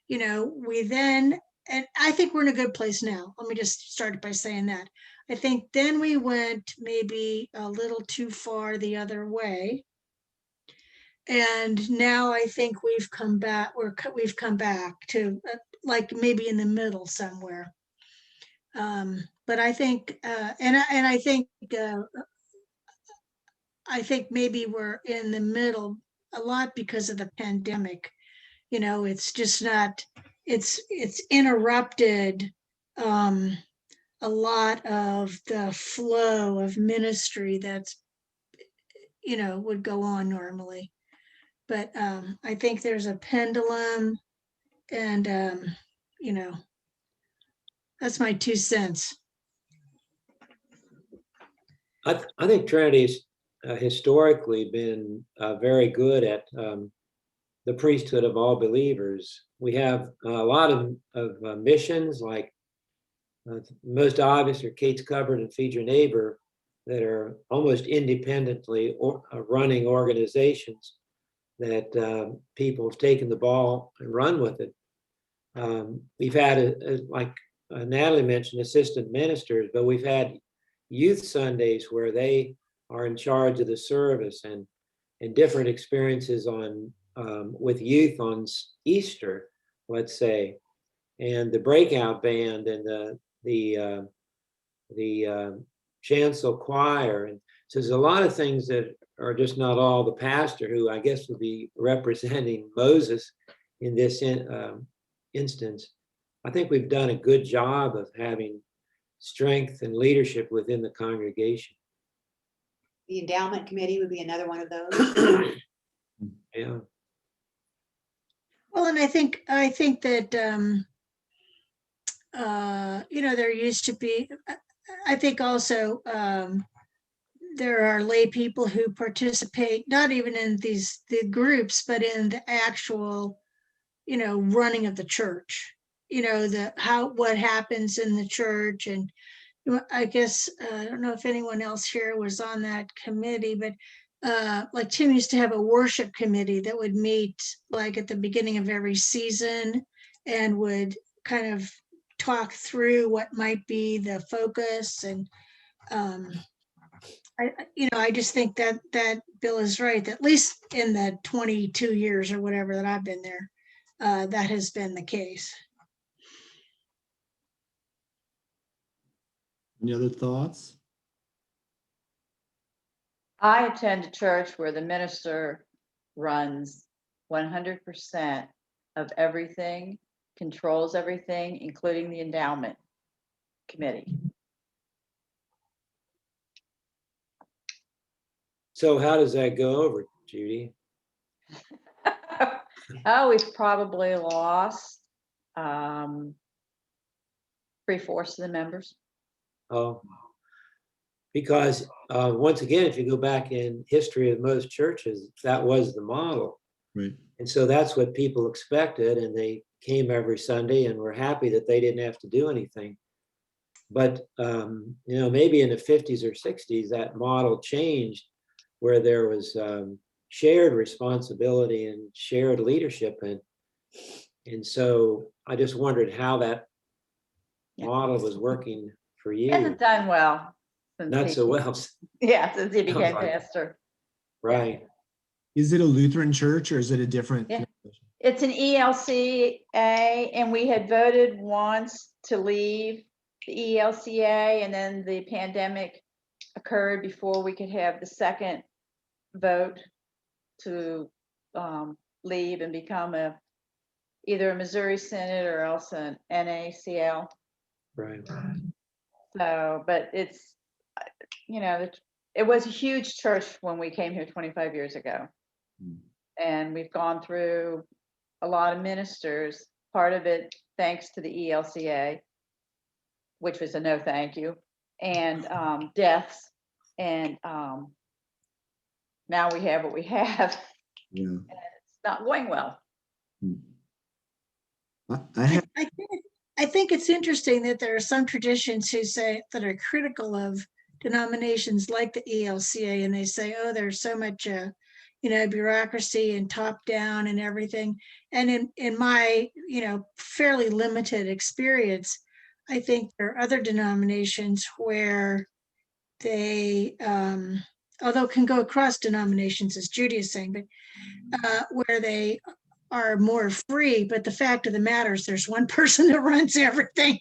[SPEAKER 2] We then, and I think we're in a good place now. Let me just start by saying that. I think then we went maybe a little too far the other way. And now I think we've come back to like maybe in the middle somewhere. But I think, I think maybe we're in the middle a lot because of the pandemic. It's just not, it's interrupted a lot of the flow of ministry that's, would go on normally. But I think there's a pendulum, and, that's my 2 cents.
[SPEAKER 3] I think Trinity's historically been very good at the priesthood of all believers. We have a lot of missions, like most obvious are Kate's Cupboard and Feed Your Neighbor, that are almost independently running organizations that people have taken the ball and run with it. We've had, like Natalie mentioned, assistant ministers, but we've had youth Sundays where they are in charge of the service, and different experiences on with youth on Easter, let's say, and the breakout band and the chancel choir. And so there's a lot of things that are just not all the pastor, who I guess would be representing Moses in this instance. I think we've done a good job of having strength and leadership within the congregation.
[SPEAKER 4] The endowment committee would be another one of those.
[SPEAKER 3] Yeah.
[SPEAKER 2] Well, and I think that, there used to be, I think also, there are lay people who participate, not even in the groups, but in the actual, running of the church, what happens in the church. And I guess, I don't know if anyone else here was on that committee, but like Tim used to have a worship committee that would meet like at the beginning of every season and would kind of talk through what might be the focus. And I just think that Bill is right, that at least in the 22 years or whatever that I've been there, that has been the case.
[SPEAKER 1] Any other thoughts?
[SPEAKER 5] I attend a church where the minister runs 100% of everything, controls everything, including the endowment committee.
[SPEAKER 3] So how does that go over, Judy?
[SPEAKER 5] Oh, we've probably lost 3/4 of the members.
[SPEAKER 3] Oh, because once again, if you go back in history of most churches, that was the model.
[SPEAKER 1] Right.
[SPEAKER 3] And so that's what people expected, and they came every Sunday and were happy that they didn't have to do anything. But maybe in the 50s or 60s, that model changed, where there was shared responsibility and shared leadership. And so I just wondered how that model was working for
[SPEAKER 5] He
[SPEAKER 3] you.
[SPEAKER 5] hasn't done well.
[SPEAKER 3] Not so well.
[SPEAKER 5] Yeah, since he became
[SPEAKER 3] like-
[SPEAKER 5] pastor.
[SPEAKER 3] Right.
[SPEAKER 1] Is it a Lutheran church or is it a different?
[SPEAKER 5] Yeah. It's an ELCA, and we had voted once to leave the ELCA, and then the pandemic occurred before we could have the second vote to leave and become either a Missouri Synod or else an NACL.
[SPEAKER 3] Right.
[SPEAKER 5] So, but it's, it was a huge church when we came here 25 years ago. And we've gone through a lot of ministers, part of it thanks to the ELCA, which was a no thank you, and deaths. And now we have what we have.
[SPEAKER 1] Yeah.
[SPEAKER 5] And it's not going well.
[SPEAKER 2] I think it's interesting that there are some traditions who say that are critical of denominations like the ELCA, and they say, oh, there's so much, bureaucracy and top down and everything. And in my, fairly limited experience, I think there are other denominations where they, although it can go across denominations, as Judy is saying, but where they are more free. But the fact of the matter is there's one person that runs everything.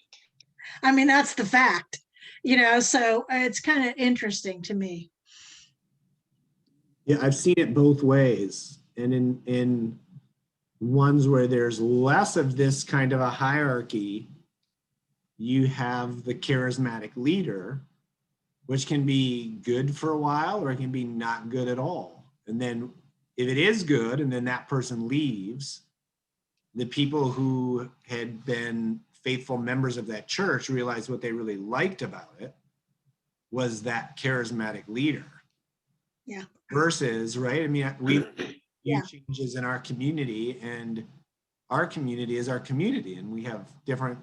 [SPEAKER 2] I mean, that's the fact, so it's kind of interesting to me.
[SPEAKER 1] Yeah, I've seen it both ways. And in ones where there's less of this kind of a hierarchy, you have the charismatic leader, which can be good for a while or it can be not good at all. And then if it is good and then that person leaves, the people who had been faithful members of that church realized what they really liked about it was that charismatic leader.
[SPEAKER 2] Yeah.
[SPEAKER 1] Versus, right? I mean,
[SPEAKER 2] Yeah.
[SPEAKER 1] changes in our community, and our community is our community, and we have different,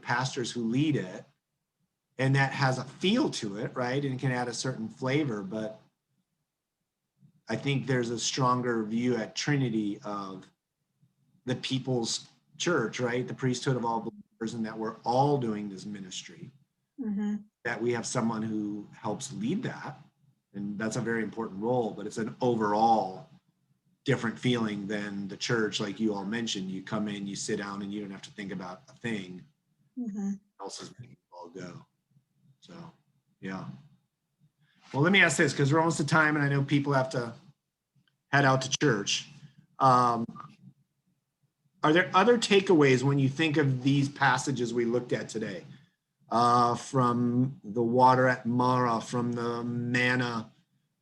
[SPEAKER 1] pastors who lead it, and that has a feel to it, right? And it can add a certain flavor, but I think there's a stronger view at Trinity of the people's church, right? The priesthood of all believers, and that we're all doing this ministry,
[SPEAKER 2] Mhm.
[SPEAKER 1] that we have someone who helps lead that. And that's a very important role, but it's an overall different feeling than the church. Like you all mentioned, you come in, you sit down, and you don't have to think about a thing.
[SPEAKER 2] Mhm.
[SPEAKER 1] Else is making it all go. So, yeah. Well, let me ask this, because we're almost to time, and I know people have to head out to church. Are there other takeaways when you think of these passages we looked at today? From the water at Mara, from the manna,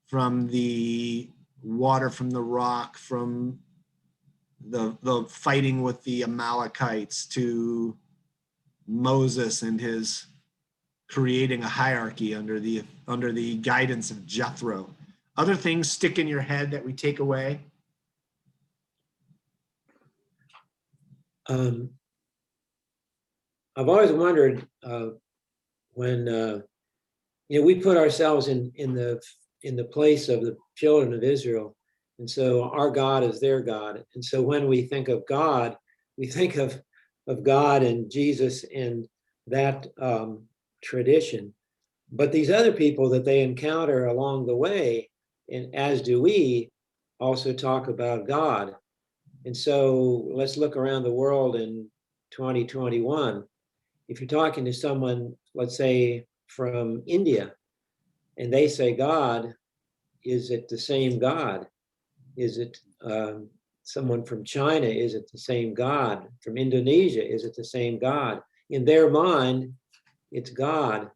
[SPEAKER 1] from the water from the rock, from the fighting with the Amalekites, to Moses and his creating a hierarchy under the guidance of Jethro. Other things stick in your head that we take away?
[SPEAKER 3] I've always wondered when we put ourselves in the place of the children of Israel, and so our God is their God, and so when we think of God, we think of God and Jesus and that tradition. But these other people that they encounter along the way, and as do we, also talk about God. And so let's look around the world in 2021. If you're talking to someone, let's say from India, and they say God, is it the same God? Is it someone from China? Is it the same God? From Indonesia, is it the same God? In their mind, it's God.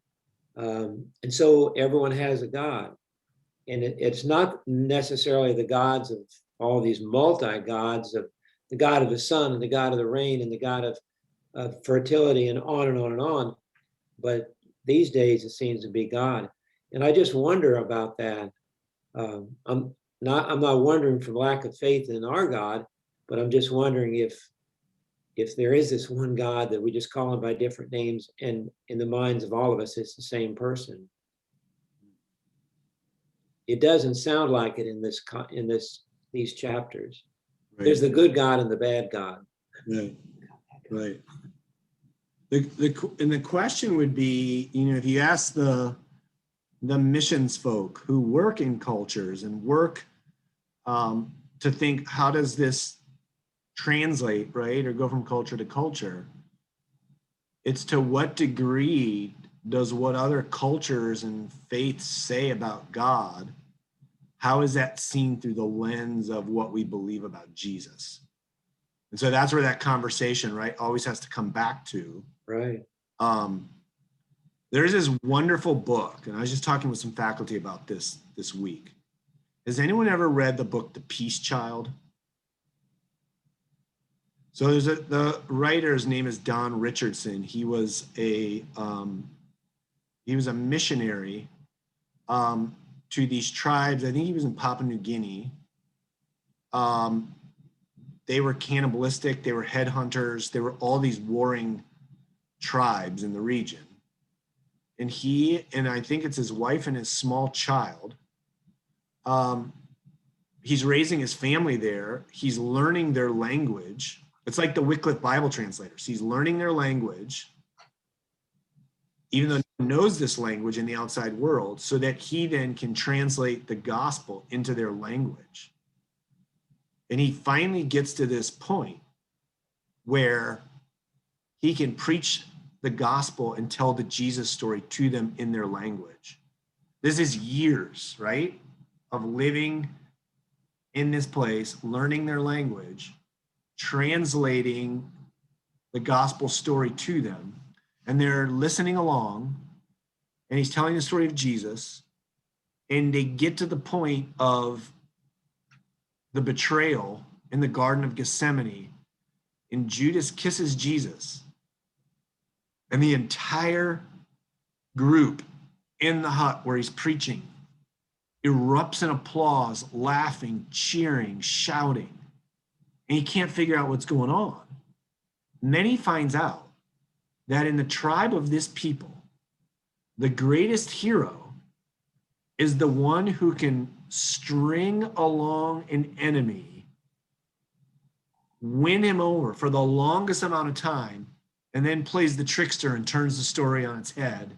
[SPEAKER 3] And so everyone has a God. And it's not necessarily the gods of all these multi-gods, of the God of the sun and the God of the rain and the God of fertility and on and on and on. But these days it seems to be God. And I just wonder about that. I'm not wondering from lack of faith in our God, but I'm just wondering if there is this one God that we just call him by different names, and in the minds of all of us, it's the same person. It doesn't sound like it in these chapters.
[SPEAKER 1] Right.
[SPEAKER 3] There's the good God and the bad God.
[SPEAKER 1] Right. Right. And the question would be, if you ask the missions folk who work in cultures and work to think, how does this translate, right, or go from culture to culture? It's to what degree does what other cultures and faiths say about God, how is that seen through the lens of what we believe about Jesus? And so that's where that conversation, right, always has to come back to.
[SPEAKER 3] Right.
[SPEAKER 1] There's this wonderful book, and I was just talking with some faculty about this week. Has anyone ever read the book, The Peace Child? So the writer's name is Don Richardson. He was a missionary to these tribes. I think he was in Papua New Guinea. They were cannibalistic. They were headhunters. There were all these warring tribes in the region. And he, and I think it's his wife and his small child, he's raising his family there. He's learning their language. It's like the Wycliffe Bible translators. He's learning their language, even though he knows this language in the outside world, so that he then can translate the gospel into their language. And he finally gets to this point where he can preach the gospel and tell the Jesus story to them in their language. This is years, right, of living in this place, learning their language, translating the gospel story to them, and they're listening along, and he's telling the story of Jesus, and they get to the point of the betrayal in the Garden of Gethsemane, and Judas kisses Jesus, and the entire group in the hut where he's preaching erupts in applause, laughing, cheering, shouting. And he can't figure out what's going on. And then he finds out that in the tribe of this people, the greatest hero is the one who can string along an enemy, win him over for the longest amount of time, and then plays the trickster and turns the story on its head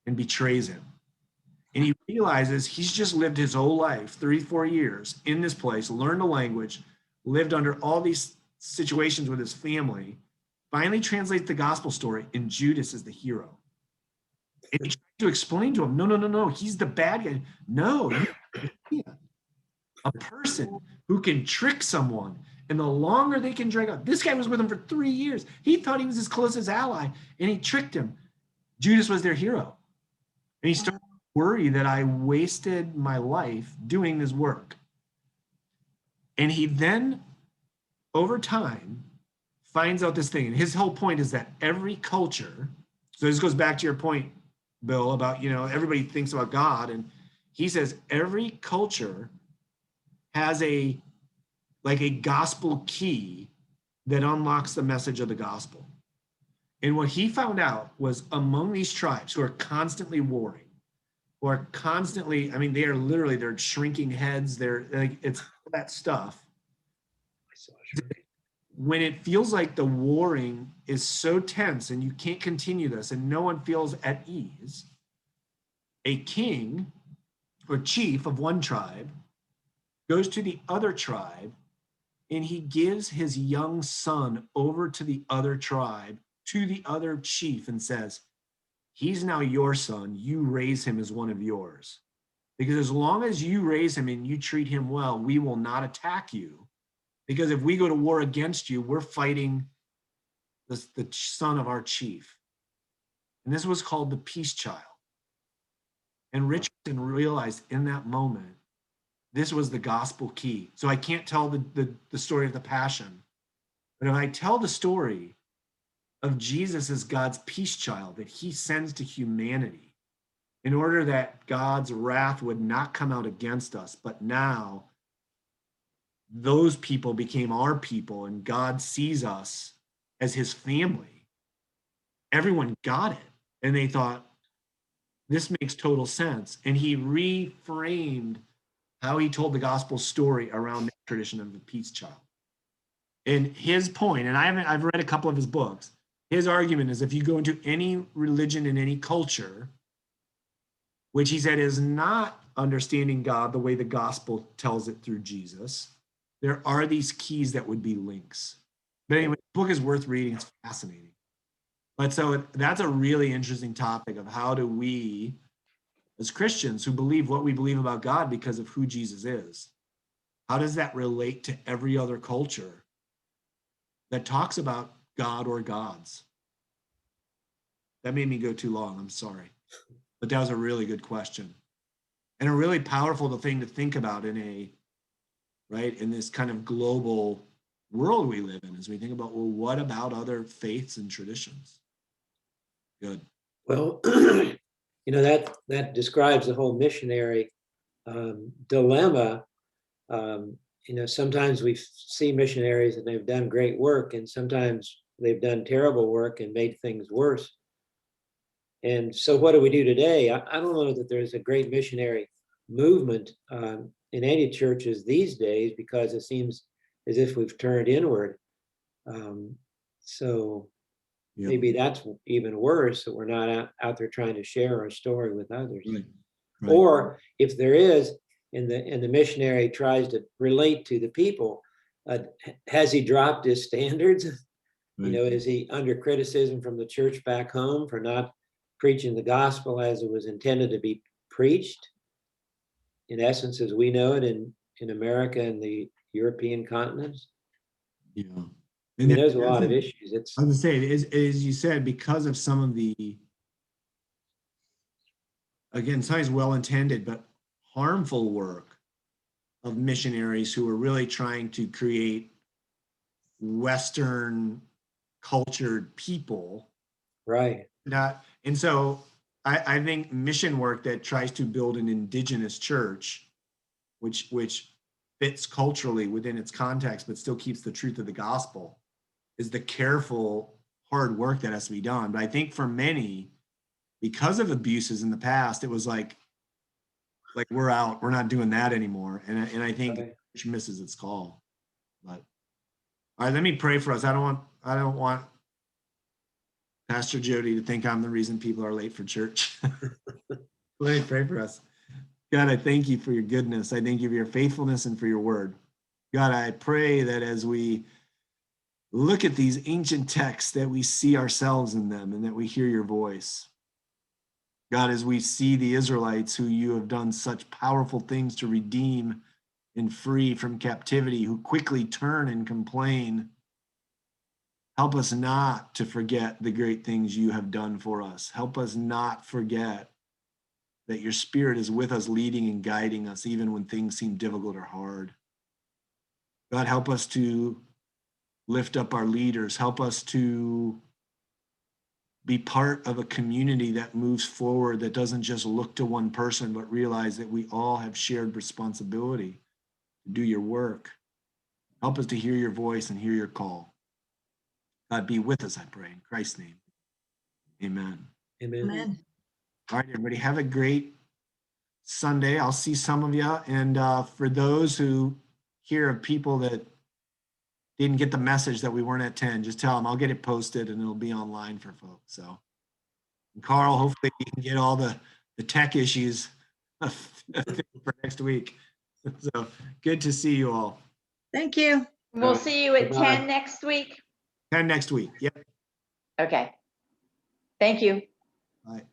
[SPEAKER 1] and betrays him. And he realizes he's just lived his whole life, 34 years in this place, learned a language, lived under all these situations with his family, finally translates the gospel story, and Judas is the hero. And he tried to explain to him, no, he's the bad guy. No, a person who can trick someone, and the longer they can drag out. This guy was with him for 3 years. He thought he was his closest ally, and he tricked him. Judas was their hero. And he started to worry that I wasted my life doing this work. And he then, over time, finds out this thing. And his whole point is that every culture, so this goes back to your point, Bill, about, everybody thinks about God. And he says every culture has a gospel key that unlocks the message of the gospel. And what he found out was among these tribes who are constantly warring, who are constantly, they are literally, they're shrinking heads. They're like, it's that stuff. When it feels like the warring is so tense and you can't continue this and no one feels at ease, a king or chief of one tribe goes to the other tribe and he gives his young son over to the other tribe, to the other chief, and says, he's now your son. You raise him as one of yours. Because as long as you raise him and you treat him well, we will not attack you. Because if we go to war against you, we're fighting the son of our chief. And this was called the peace child. And Richardson realized in that moment, this was the gospel key. So I can't tell the story of the passion, but if I tell the story of Jesus as God's peace child that he sends to humanity in order that God's wrath would not come out against us, but now those people became our people and God sees us as his family. Everyone got it. And they thought, this makes total sense. And he reframed how he told the gospel story around the tradition of the peace child. And his point, and I've read a couple of his books, his argument is if you go into any religion in any culture, which he said is not understanding God the way the gospel tells it through Jesus, there are these keys that would be links. But anyway, the book is worth reading. It's fascinating. But so that's a really interesting topic of how do we, as Christians who believe what we believe about God because of who Jesus is, how does that relate to every other culture that talks about God or gods? That made me go too long. I'm sorry. But that was a really good question. And a really powerful thing to think about in this kind of global world we live in, as we think about, well, what about other faiths and traditions? Good.
[SPEAKER 3] Well, that describes the whole missionary dilemma. Sometimes we see missionaries and they've done great work, and sometimes they've done terrible work and made things worse. And so what do we do today? I don't know that there's a great missionary movement in any churches these days, because it seems as if we've turned inward. Maybe that's even worse, that we're not out there trying to share our story with others.
[SPEAKER 1] Right.
[SPEAKER 3] Or if there is, and the missionary tries to relate to the people, has he dropped his standards?
[SPEAKER 1] Right.
[SPEAKER 3] Is he under criticism from the church back home for not preaching the gospel as it was intended to be preached? In essence, as we know it in America and the European continents.
[SPEAKER 1] Yeah.
[SPEAKER 3] And there's a lot of issues.
[SPEAKER 1] I was going to say, as you said, because of some of the, again, sometimes well-intended, but harmful work of missionaries who are really trying to create Western cultured people.
[SPEAKER 3] Right.
[SPEAKER 1] And so I think mission work that tries to build an indigenous church, which fits culturally within its context, but still keeps the truth of the gospel, is the careful, hard work that has to be done. But I think for many, because of abuses in the past, it was like we're out, we're not doing that anymore. And I think
[SPEAKER 3] Right.
[SPEAKER 1] church misses its call. But all right, let me pray for us. I don't want Pastor Jody to think I'm the reason people are late for church. Let me pray for us. God, I thank you for your goodness. I thank you for your faithfulness and for your word. God, I pray that as we look at these ancient texts, that we see ourselves in them and that we hear your voice. God, as we see the Israelites who you have done such powerful things to redeem and free from captivity, who quickly turn and complain, help us not to forget the great things you have done for us. Help us not forget that your spirit is with us, leading and guiding us, even when things seem difficult or hard. God, help us to lift up our leaders. Help us to be part of a community that moves forward, that doesn't just look to one person, but realize that we all have shared responsibility to do your work. Help us to hear your voice and hear your call. God, be with us, I pray, in Christ's name. Amen.
[SPEAKER 3] Amen.
[SPEAKER 2] Amen.
[SPEAKER 1] All right, everybody, have a great Sunday. I'll see some of you. And for those who hear of people that didn't get the message that we weren't at 10, just tell them I'll get it posted and it'll be online for folks. So, and Carl, hopefully you can get all the tech issues for next week. So good to see you all.
[SPEAKER 2] Thank you.
[SPEAKER 5] We'll see you at
[SPEAKER 3] Bye-bye.
[SPEAKER 5] 10 next week.
[SPEAKER 1] 10 next week. Yep.
[SPEAKER 5] Okay. Thank you.
[SPEAKER 1] Bye.